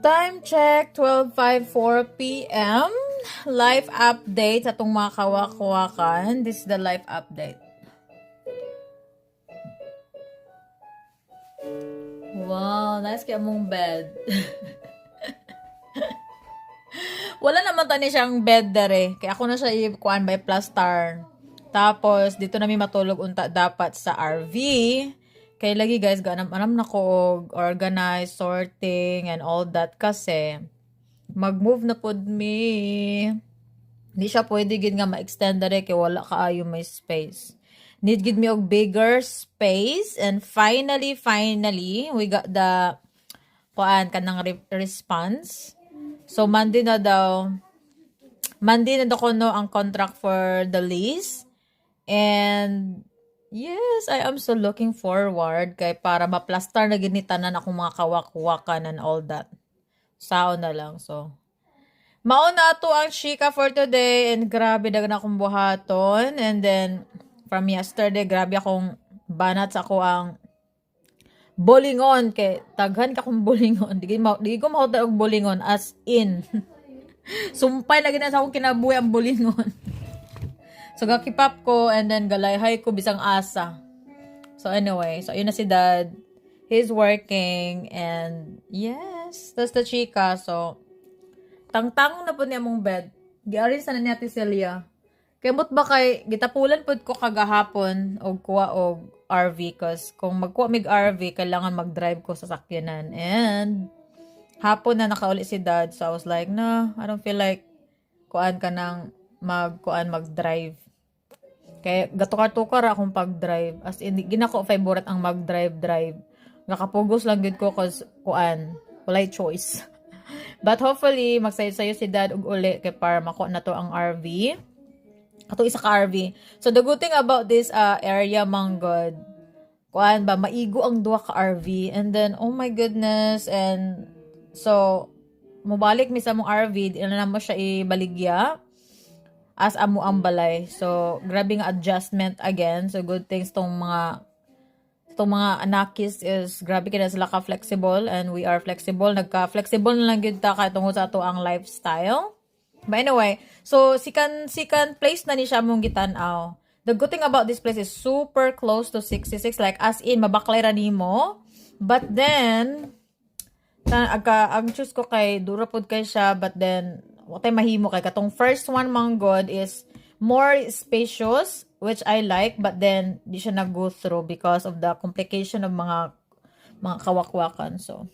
Time check, 12:54 p.m. Life update sa itong mga kawak-kawakan. This is the life update. Wow, nice kaya mong bed. Wala naman tani siyang bed dere. Kaya ako na siya ikuan by plaster. Tapos, dito namin matulog unta dapat sa RV. Kaya lagi guys, ganam-anam na ko organize, sorting, and all that kasi mag-move na pod me. Hindi siya pwede gid nga ma-extend dere kay wala kaayo may space. Need gid me og bigger space, and finally, we got the kanang response. So, Monday na daw ko no ang contract for the lease. And, yes, I am so looking forward kay para ma-plaster na ginitanan akong mga kawak-wakan and all that. Sao na lang, so. Mauna to ang chika for today, and grabe dagan akong buhaton. And then, from yesterday, grabe akong banat sa ako ang bolingon kay taghan ka kong bolingon. Di ko mahota og bolingon as in. Sumpay lagi na sa akong kinabuhi ang bolingon. So gakipap ko and then galayhay ko bisang asa. So anyway, so yun na si dad. He's working and yes, that's the chika. So tangtang na po niya mong bed. Giarin sa na niya ti Celia. Kemot ba kay gitapulan pod ko kagahapon og kuha og RV cause kung magkuha mig RV kailangan mag-drive ko sa sakyanan, and hapon na nakauli si dad, so I was like, no, I don't feel like kuan ka nang mag-drive. Kaya gatukar-tukar akong pag-drive, as in ginako favorite ang mag-drive. Nakapugos lang gid ko cause kuan walay choice. But hopefully magsayo-sayo si dad og uli kay para makuha na to ang RV. Ato isa ka RV. So the good thing about this area, manggod, kuan ba maigo ang duha ka RV, and then oh my goodness, and so mobalik mi sa mong RV, di na mo siya ibaligya as amo ang balay. So grabe nga adjustment again. So good things tong mga anakis is grabe kina sila ka flexible, and we are flexible. Nagka-flexible na lang gyud ta kay tungod sa ato ang lifestyle. But anyway, so sikan place na ni siya mong gitan-aw. The good thing about this place is super close to 66, like as in mabaklay ra nimo. But then ang choose ko kay dura pod kay siya, but then watay mahimo kay katong first one manggod is more spacious, which I like, but then di siya nag-go through because of the complication of mga kawakwakan. So